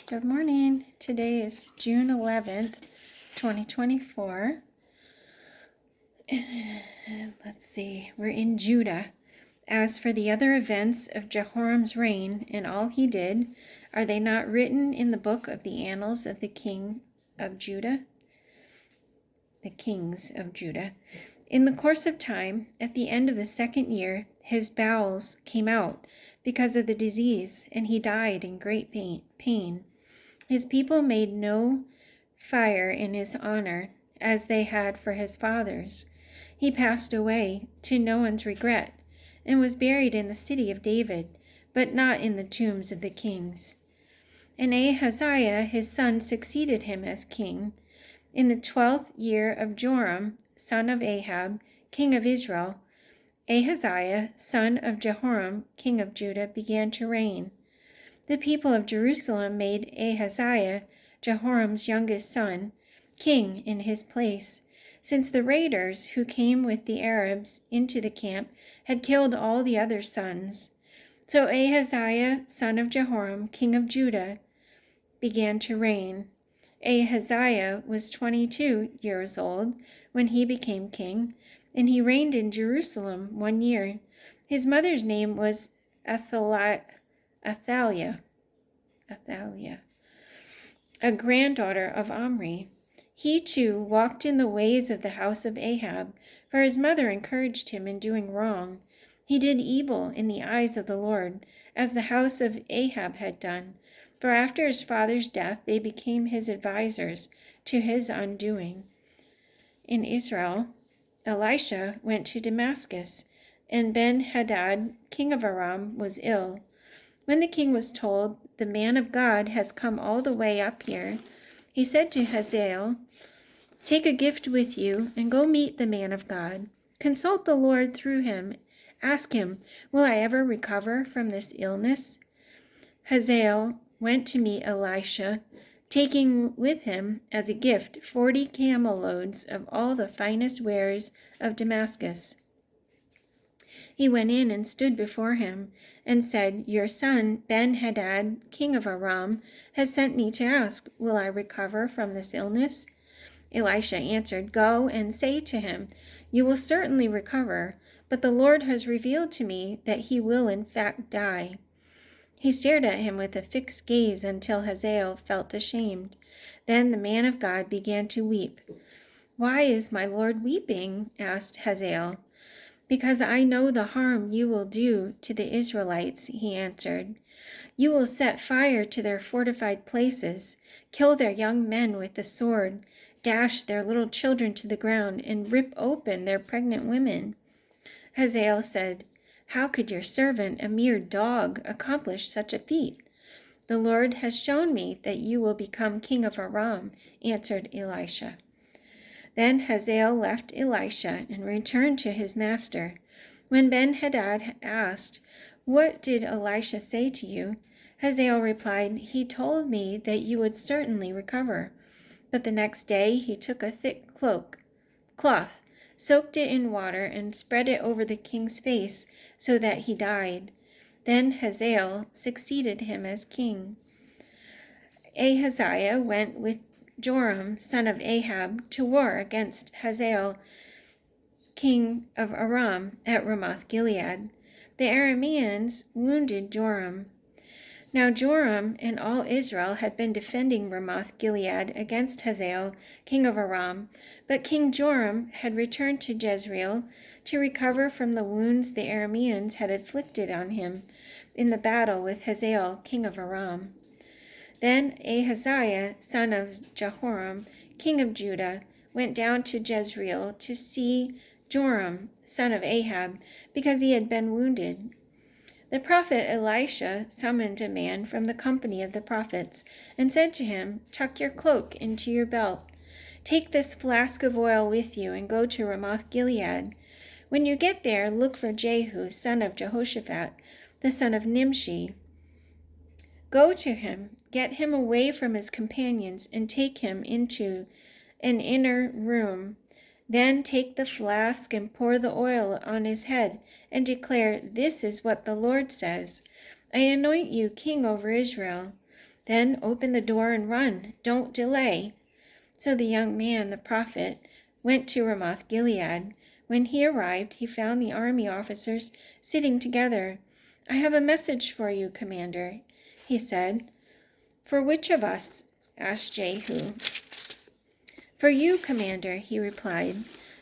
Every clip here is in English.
Good morning. Today is June 11th, 2024. Let's see, we're in Judah. As for the other events of Jehoram's reign and all he did, are they not written in the book of the annals of the king of Judah? The kings of Judah. In the course of time, at the end of the second year, his bowels came out because of the disease, and he died in great pain. His people made no fire in his honor, as they had for his fathers. He passed away, to no one's regret, and was buried in the city of David, but not in the tombs of the kings. And Ahaziah his son succeeded him as king. In the 12th year of Joram, son of Ahab, king of Israel, Ahaziah, son of Jehoram, king of Judah, began to reign. The people of Jerusalem made Ahaziah, Jehoram's youngest son, king in his place, since the raiders who came with the Arabs into the camp had killed all the other sons. So Ahaziah, son of Jehoram, king of Judah, began to reign. Ahaziah was 22 years old when he became king, and he reigned in Jerusalem 1 year. His mother's name was Athaliah, a granddaughter of Omri. He too walked in the ways of the house of Ahab, for his mother encouraged him in doing wrong. He did evil in the eyes of the Lord, as the house of Ahab had done, for after his father's death they became his advisers to his undoing. In Israel, Elisha went to Damascus, and Ben-Hadad, king of Aram, was ill. When the king was told, "The man of God has come all the way up here," he said to Hazael, "Take a gift with you and go meet the man of God. Consult the Lord through him. Ask him, 'Will I ever recover from this illness?'" Hazael went to meet Elisha, taking with him as a gift 40 camel loads of all the finest wares of Damascus. He went in and stood before him and said, "Your son Ben-Hadad, king of Aram, has sent me to ask, 'Will I recover from this illness?'" Elisha answered, "Go and say to him, 'You will certainly recover, but the Lord has revealed to me that he will in fact die.'" He stared at him with a fixed gaze until Hazael felt ashamed. Then the man of God began to weep. "Why is my Lord weeping?" asked Hazael. "Because I know the harm you will do to the Israelites," he answered. "You will set fire to their fortified places, kill their young men with the sword, dash their little children to the ground, and rip open their pregnant women." Hazael said, "How could your servant, a mere dog, accomplish such a feat?" "The Lord has shown me that you will become king of Aram," answered Elisha. Then Hazael left Elisha and returned to his master. When Ben-Hadad asked, "What did Elisha say to you?" Hazael replied, "He told me that you would certainly recover." But the next day he took a thick cloth, soaked it in water, and spread it over the king's face so that he died. Then Hazael succeeded him as king. Ahaziah went with Joram, son of Ahab, to war against Hazael, king of Aram, at Ramoth-Gilead. The Arameans wounded Joram. Now Joram and all Israel had been defending Ramoth-Gilead against Hazael, king of Aram, but King Joram had returned to Jezreel to recover from the wounds the Arameans had inflicted on him in the battle with Hazael, king of Aram. Then Ahaziah, son of Jehoram, king of Judah, went down to Jezreel to see Joram, son of Ahab, because he had been wounded. The prophet Elisha summoned a man from the company of the prophets and said to him, "Tuck your cloak into your belt. Take this flask of oil with you and go to Ramoth-Gilead. When you get there, look for Jehu, son of Jehoshaphat, the son of Nimshi. Go to him, get him away from his companions, and take him into an inner room. Then take the flask and pour the oil on his head and declare, 'This is what the Lord says. I anoint you king over Israel.' Then open the door and run. Don't delay." So the young man, the prophet, went to Ramoth Gilead. When he arrived, he found the army officers sitting together. "I have a message for you, commander," he said. "For which of us?" asked Jehu. "For you, commander," he replied.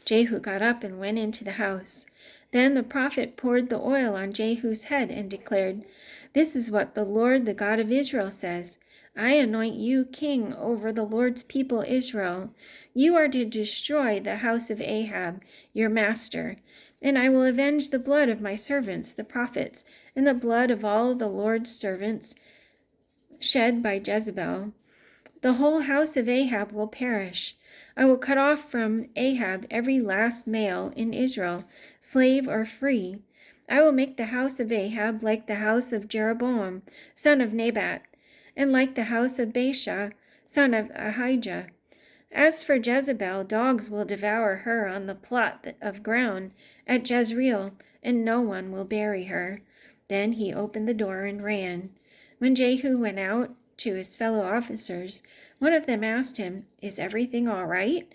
Jehu got up and went into the house. Then the prophet poured the oil on Jehu's head and declared, "This is what the Lord, the God of Israel, says. I anoint you king over the Lord's people Israel. You are to destroy the house of Ahab, your master, and I will avenge the blood of my servants, the prophets, and the blood of all the Lord's servants shed by Jezebel. The whole house of Ahab will perish. I will cut off from Ahab every last male in Israel, slave or free. I will make the house of Ahab like the house of Jeroboam, son of Nebat, and like the house of Baasha, son of Ahijah. As for Jezebel, dogs will devour her on the plot of ground at Jezreel, and no one will bury her." Then he opened the door and ran. When Jehu went out to his fellow officers, one of them asked him, "Is everything all right?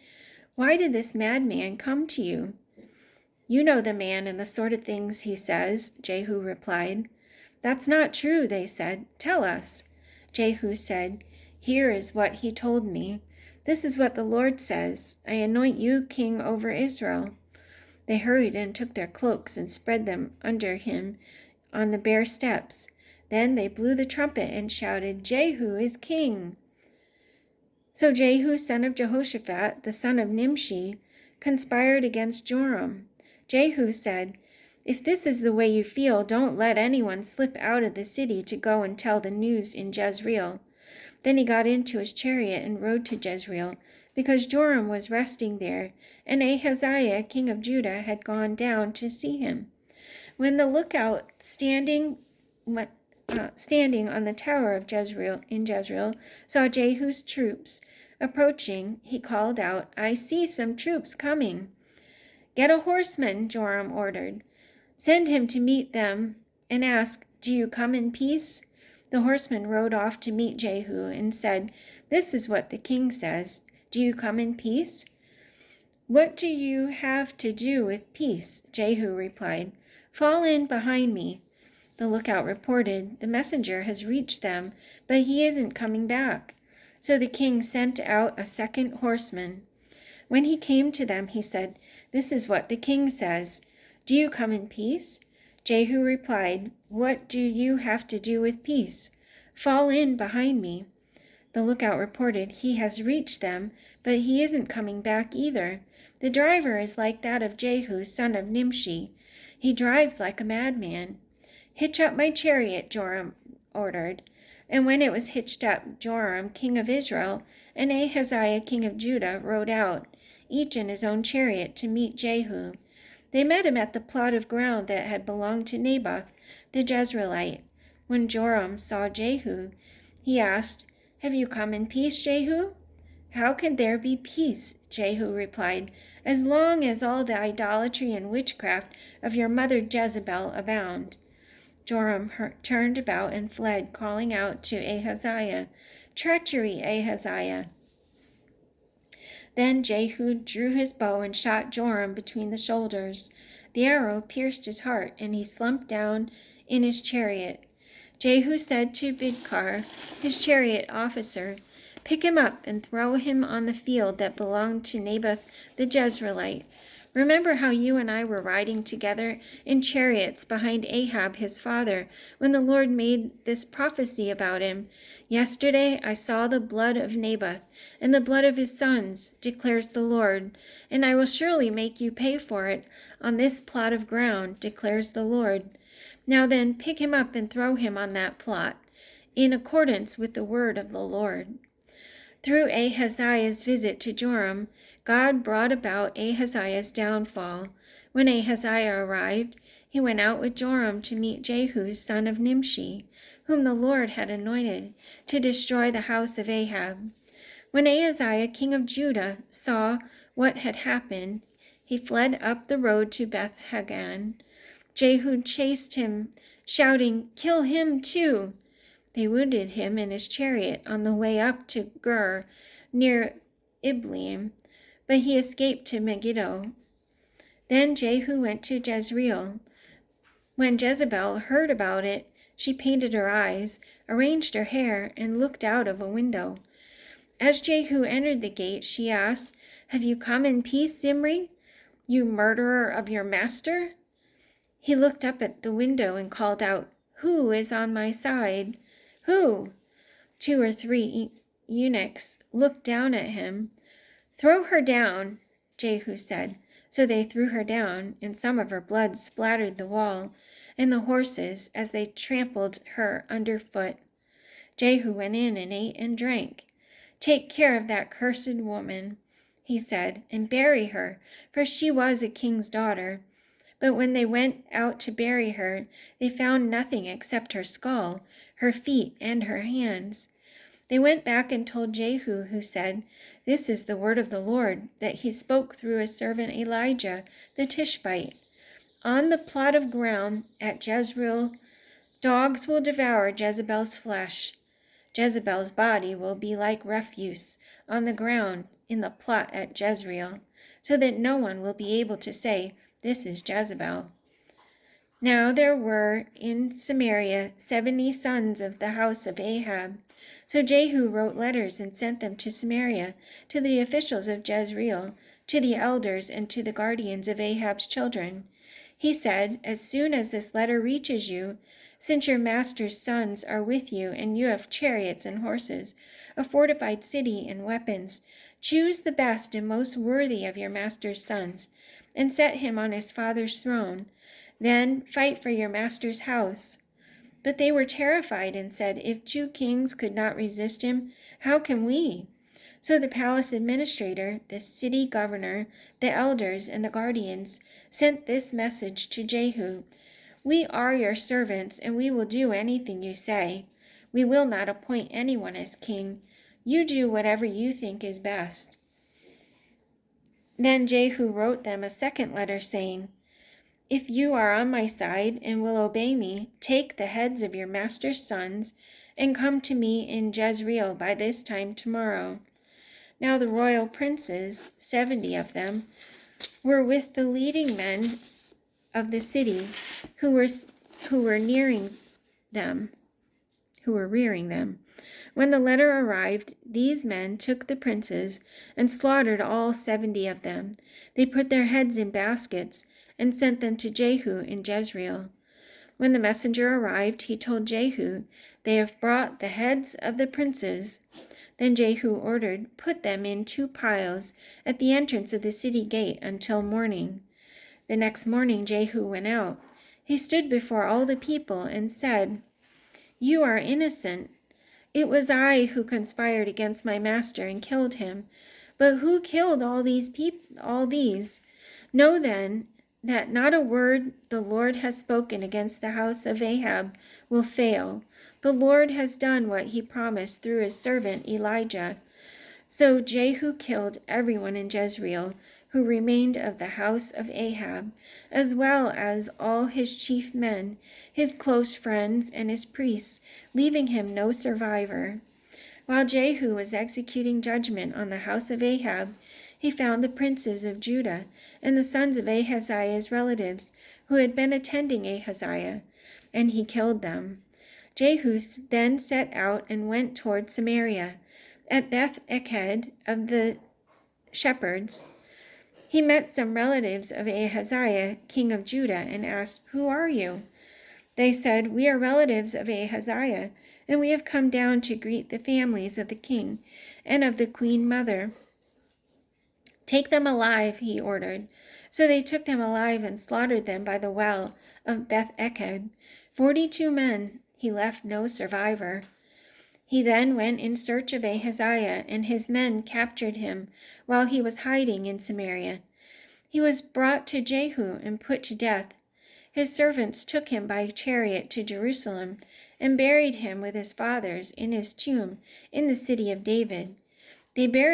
Why did this madman come to you?" "You know the man and the sort of things he says," Jehu replied. "That's not true," they said. "Tell us." Jehu said, "Here is what he told me. This is what the Lord says. I anoint you king over Israel." They hurried and took their cloaks and spread them under him on the bare steps. Then they blew the trumpet and shouted, "Jehu is king." So Jehu, son of Jehoshaphat, the son of Nimshi, conspired against Joram. Jehu said, "If this is the way you feel, don't let anyone slip out of the city to go and tell the news in Jezreel." Then he got into his chariot and rode to Jezreel, because Joram was resting there, and Ahaziah, king of Judah, had gone down to see him. When the lookout standing on the tower of Jezreel saw Jehu's troops approaching, he called out, "I see some troops coming." "Get a horseman," Joram ordered. "Send him to meet them and ask, 'Do you come in peace?'" The horseman rode off to meet Jehu and said, "This is what the king says. Do you come in peace?" "What do you have to do with peace?" Jehu replied. "Fall in behind me." The lookout reported, "The messenger has reached them, but he isn't coming back." So the king sent out a second horseman. When he came to them, he said, "This is what the king says. Do you come in peace?" Jehu replied, "What do you have to do with peace? Fall in behind me." The lookout reported, "He has reached them, but he isn't coming back either. The driver is like that of Jehu, son of Nimshi. He drives like a madman." "Hitch up my chariot," Joram ordered. And when it was hitched up, Joram, king of Israel, and Ahaziah, king of Judah, rode out, each in his own chariot, to meet Jehu. They met him at the plot of ground that had belonged to Naboth the Jezreelite. When Joram saw Jehu, he asked, "Have you come in peace, Jehu?" "How can there be peace?" Jehu replied, "as long as all the idolatry and witchcraft of your mother Jezebel abound?" Joram turned about and fled, calling out to Ahaziah, "Treachery, Ahaziah!" Then Jehu drew his bow and shot Joram between the shoulders. The arrow pierced his heart, and he slumped down in his chariot. Jehu said to Bidkar, his chariot officer, "Pick him up and throw him on the field that belonged to Naboth the Jezreelite. Remember how you and I were riding together in chariots behind Ahab his father, when the Lord made this prophecy about him. Yesterday I saw the blood of Naboth and the blood of his sons, declares the Lord, and I will surely make you pay for it on this plot of ground, declares the Lord. Now then, pick him up and throw him on that plot, in accordance with the word of the Lord." Through Ahaziah's visit to Joram, God brought about Ahaziah's downfall. When Ahaziah arrived, he went out with Joram to meet Jehu, son of Nimshi, whom the Lord had anointed to destroy the house of Ahab. When Ahaziah, king of Judah, saw what had happened, he fled up the road to Beth-Hagan. Jehu chased him, shouting, "Kill him too!" They wounded him in his chariot on the way up to Gur, near Ibleam, but he escaped to Megiddo. Then Jehu went to Jezreel. When Jezebel heard about it, she painted her eyes, arranged her hair, and looked out of a window. As Jehu entered the gate, she asked, "Have you come in peace, Zimri, you murderer of your master?" He looked up at the window and called out, "Who is on my side? Who?" 2 or 3 eunuchs looked down at him. "Throw her down," Jehu said. So they threw her down, and some of her blood splattered the wall and the horses as they trampled her underfoot. Jehu went in and ate and drank. "Take care of that cursed woman," he said, "and bury her, for she was a king's daughter." But when they went out to bury her, they found nothing except her skull, her feet, and her hands. They went back and told Jehu, who said, "This is the word of the Lord, that he spoke through his servant Elijah the Tishbite. On the plot of ground at Jezreel, dogs will devour Jezebel's flesh. Jezebel's body will be like refuse on the ground in the plot at Jezreel, so that no one will be able to say, 'This is Jezebel.'" Now there were in Samaria 70 sons of the house of Ahab. So Jehu wrote letters and sent them to Samaria, to the officials of Jezreel, to the elders, and to the guardians of Ahab's children. He said, "As soon as this letter reaches you, since your master's sons are with you, and you have chariots and horses, a fortified city and weapons, choose the best and most worthy of your master's sons, and set him on his father's throne. Then fight for your master's house." But they were terrified and said, "If 2 kings could not resist him, how can we?" So the palace administrator, the city governor, the elders, and the guardians sent this message to Jehu: "We are your servants, and we will do anything you say. We will not appoint anyone as king. You do whatever you think is best." Then Jehu wrote them a second letter, saying, "If you are on my side and will obey me, take the heads of your master's sons and come to me in Jezreel by this time tomorrow." Now the royal princes, 70 of them, were with the leading men of the city who were rearing them. When the letter arrived, these men took the princes and slaughtered all 70 of them. They put their heads in baskets and sent them to Jehu in Jezreel. When the messenger arrived, he told Jehu, "They have brought the heads of the princes." Then Jehu ordered, "Put them in 2 piles at the entrance of the city gate until morning." The next morning Jehu went out. He stood before all the people and said, "You are innocent. It was I who conspired against my master and killed him. But who killed all these people? Know then that not a word the Lord has spoken against the house of Ahab will fail. The Lord has done what he promised through his servant Elijah." So Jehu killed everyone in Jezreel who remained of the house of Ahab, as well as all his chief men, his close friends, and his priests, leaving him no survivor. While Jehu was executing judgment on the house of Ahab, he found the princes of Judah and the sons of Ahaziah's relatives who had been attending Ahaziah, and he killed them. Jehu then set out and went toward Samaria. At Beth-eked of the shepherds, he met some relatives of Ahaziah, king of Judah, and asked, "Who are you?" They said, "We are relatives of Ahaziah, and we have come down to greet the families of the king and of the queen mother." "Take them alive," he ordered. So they took them alive and slaughtered them by the well of Beth-eked. 42 men, he left no survivor. He then went in search of Ahaziah, and his men captured him while he was hiding in Samaria. He was brought to Jehu and put to death. His servants took him by chariot to Jerusalem and buried him with his fathers in his tomb in the city of David. They buried